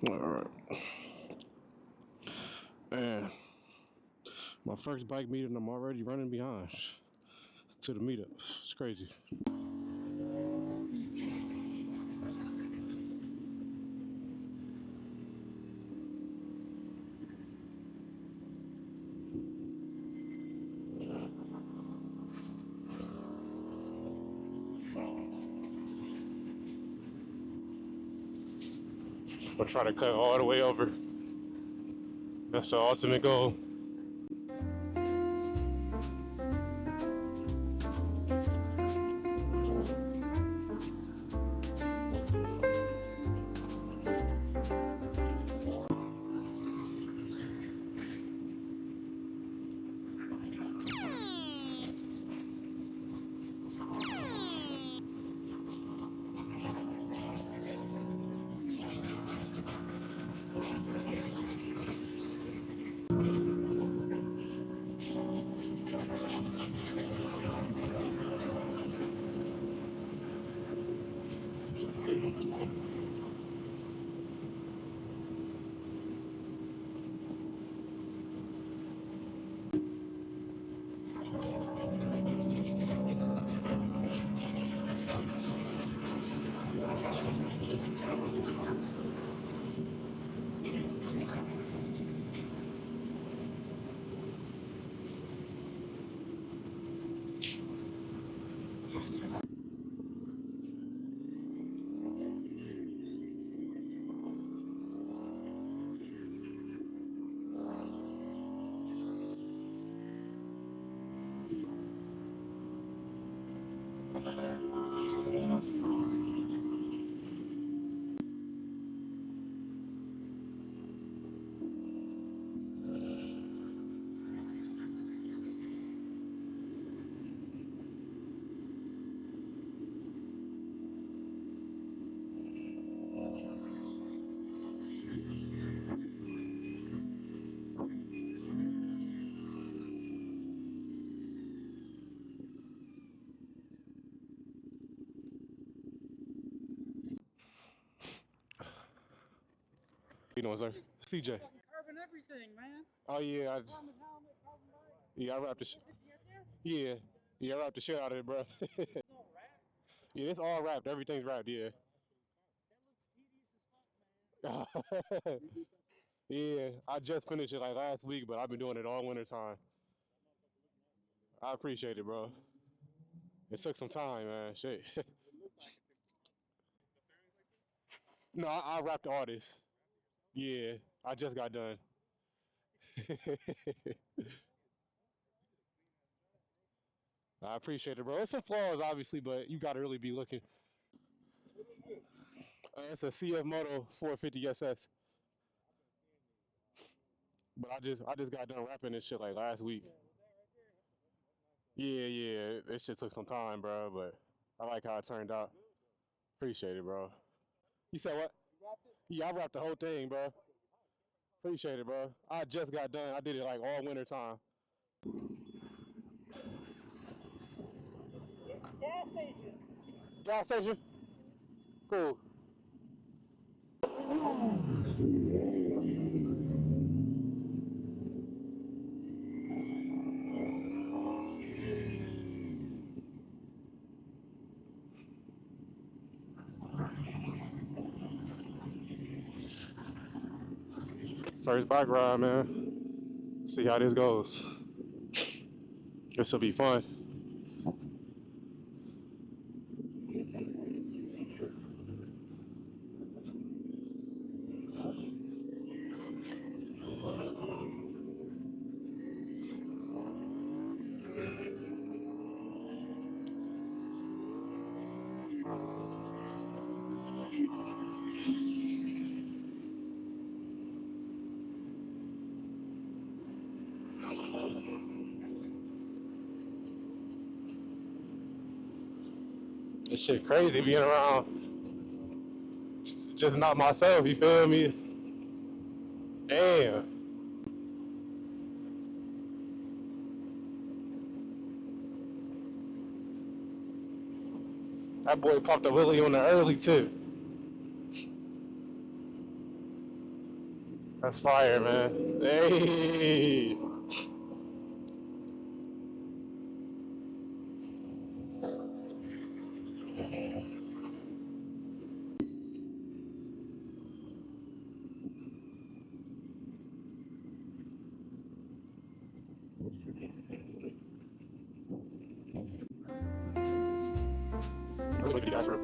Alright. Man, my first bike meet and I'm already running behind to the meetup. It's crazy. I'll try to cut all the way over. That's the ultimate goal. You know, sir. CJ. Carbon everything, man. Oh yeah, Carbon helmet, carbon bike. yeah, I wrapped the yeah, I wrapped the shit out of it, bro. It's all wrapped. Yeah, it's all wrapped. Everything's wrapped. Yeah. That looks tedious as fuck, man. Yeah, I just finished it like last week, but I've been doing it all winter time. I appreciate it, bro. It took some time, man. Shit. No, I wrapped all this. Yeah, I just got done. I appreciate it, bro. It's some flaws, obviously, but you got to really be looking. It's a Cfmoto 450 SS. But I just got done wrapping this shit like last week. Yeah, this shit took some time, bro, but I like how it turned out. Appreciate it, bro. You said what? Yeah, I wrapped the whole thing, bro. Appreciate it, bro. I just got done. I did it like all winter time. Gas station. Gas station? Cool. First bike ride, man. See how this goes. This will be fun. This shit crazy being around just not myself, you feel me? Damn. That boy popped a wheelie on the early too. That's fire, man. Hey. Look at you guys, bro.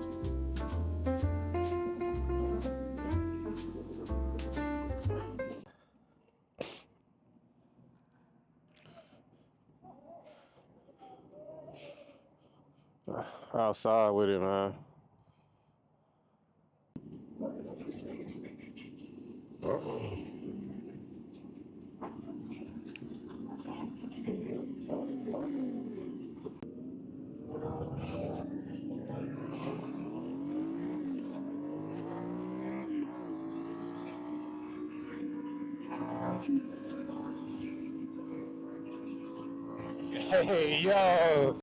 Outside with it, man. Hey, yo.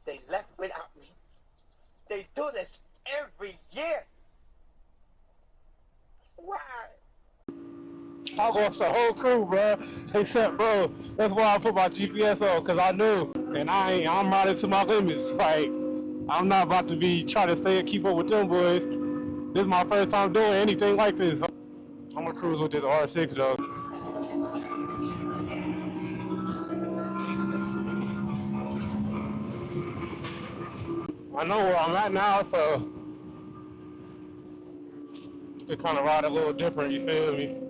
They left without me. They do this every year. Why? I lost the whole crew, bro. Except, bro, that's why I put my GPS on, because I knew, and I'm riding to my limits. Like, I'm not about to be trying to stay and keep up with them boys. This is my first time doing anything like this. I'm gonna cruise with this R6, though. I know where I'm at now, so it kind of ride a little different, you feel me?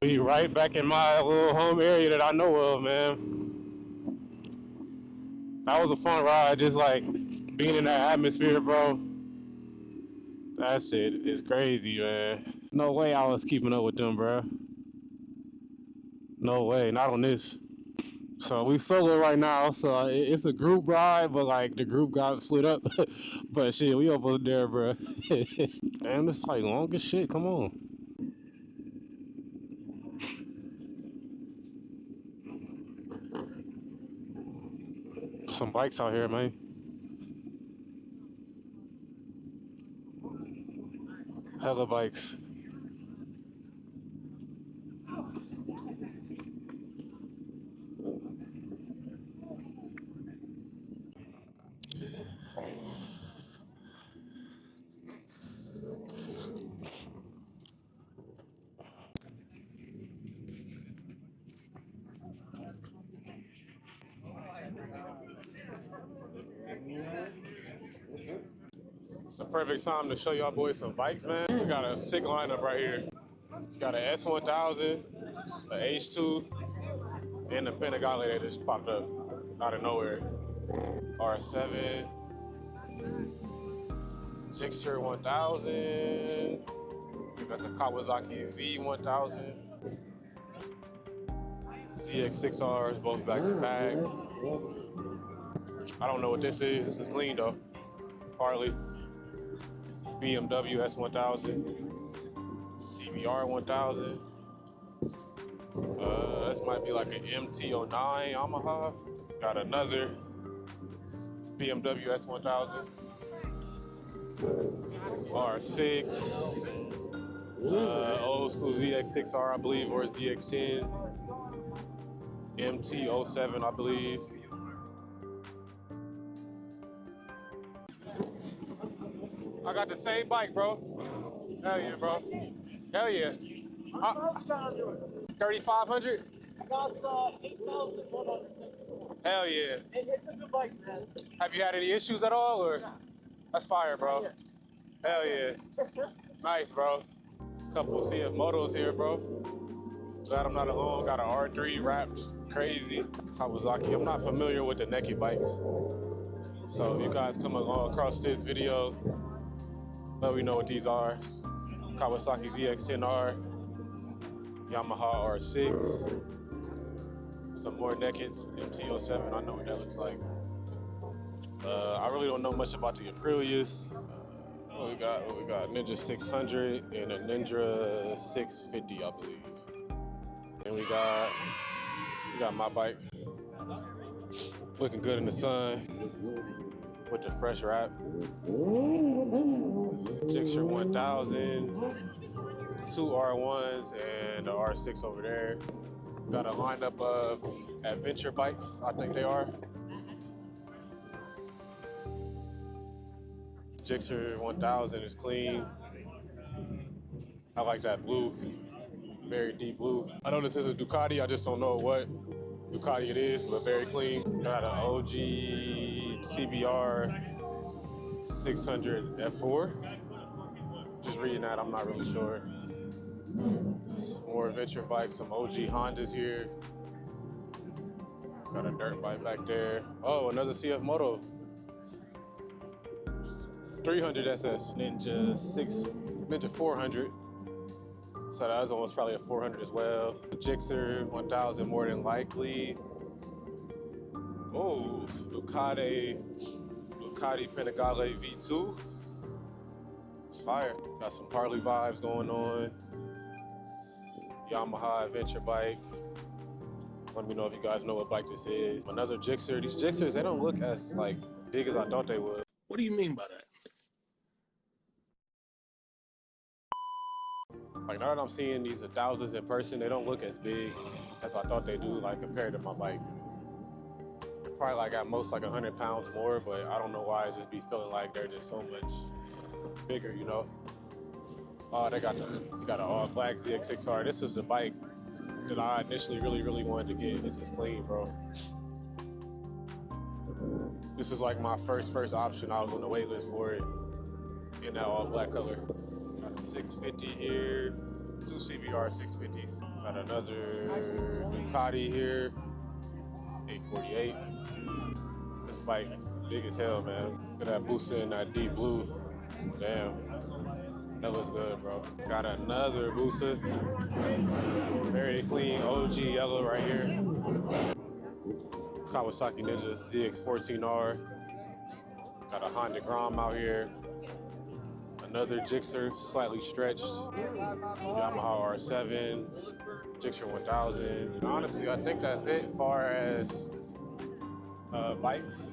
We right back in my little home area that I know of, man. That was a fun ride, just like being in that atmosphere, bro. That shit is crazy, man. No way I was keeping up with them, bro. No way, not on this. So we solo right now, so it's a group ride, but like the group got split up. But shit, we up there, bro. Damn, this like long as shit, come on. Some bikes out here, man. Hella bikes. It's the perfect time to show y'all boys some bikes, man. We got a sick lineup right here. Got a S1000, a H2, and a Panigale that just popped up out of nowhere. R7, Gixxer 1000. That's a Kawasaki Z1000. ZX6Rs, both back to back. I don't know what this is. This is clean though. Harley. BMW S1000. CBR 1000. This might be like an MT09 Yamaha. Got another BMW S1000. R6. Old school ZX6R, I believe, or it's DX10. MT07, I believe. I got the same bike, bro. Hell yeah, bro. Hell yeah. 3,500? Got 8,100. Hell yeah. It's a good bike, man. Have you had any issues at all, or? Yeah. That's fire, bro. Hell yeah. Nice, bro. Couple of Cfmotos here, bro. Glad I'm not alone. Got an R3 wrapped crazy. Kawasaki. I'm not familiar with the naked bikes. So if you guys come along across this video, let me know what these are. Kawasaki ZX10R, Yamaha R6, some more nakeds, MT07, I know what that looks like. I really don't know much about the Aprilias. What we got? Ninja 600 and a Ninja 650, I believe. And we got my bike, looking good in the sun with the fresh wrap. Gixxer 1000, 2 R1s and the R6 over there. Got a lineup of adventure bikes, I think they are. Gixxer 1000 is clean. I like that blue, very deep blue. I know this is a Ducati, I just don't know what Ducati it is, but very clean. Got an OG CBR 600 F4. Just reading that, I'm not really sure. Some more adventure bikes, some OG Hondas here. Got a dirt bike back there. Oh, another Cfmoto. 300 SS, Ninja 400, So the other one was probably a 400 as well. The Gixxer 1000 more than likely. Oh, Ducati Panigale V2. It's fire. Got some Harley vibes going on. Yamaha adventure bike. Let me know if you guys know what bike this is. Another Gixxer. These Gixxers, they don't look as like big as I thought they would. What do you mean by that? Like now that I'm seeing these 1000s in person, they don't look as big as I thought they do, like compared to my bike. They're probably like at most like 100 pounds more, but I don't know why I just be feeling like they're just so much bigger, you know? Oh, they got an all black ZX6R. This is the bike that I initially really wanted to get. This is clean, bro. This was like my first option. I was on the wait list for it in that all black color. Got a 650 here, two CBR 650s. Got another Ducati here, 848. This bike is big as hell, man. Look at that Busa in that deep blue. Damn, that looks good, bro. Got another Busa, very clean OG yellow right here. Kawasaki Ninja ZX14R. Got a Honda Grom out here. Another Gixxer, slightly stretched. Yamaha R7, Gixxer 1000. And honestly, I think that's it as far as bikes.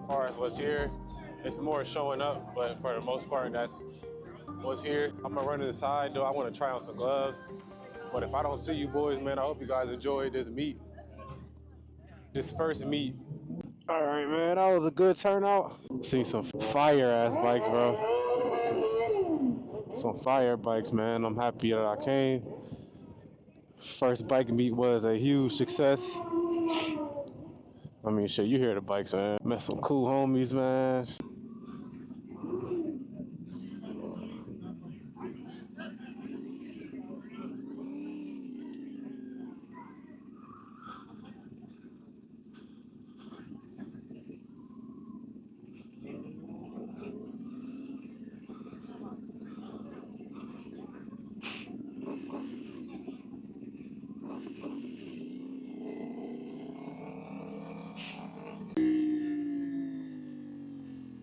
As far as what's here, it's more showing up, but for the most part, that's what's here. I'm gonna run to the side, though. I wanna try on some gloves. But if I don't see you boys, man, I hope you guys enjoyed this meet. This first meet. All right, man, that was a good turnout. Seen some fire ass bikes, bro. Some fire bikes, man. I'm happy that I came. First bike meet was a huge success. I mean, shit, you hear the bikes, man. Met some cool homies, man.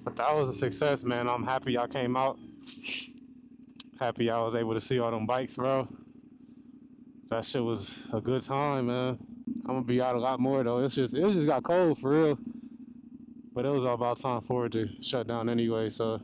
But that was a success, man. I'm happy I came out. Happy I was able to see all them bikes, bro. That shit was a good time, man. I'm gonna be out a lot more though. It just got cold for real. But it was all about time for it to shut down anyway, so.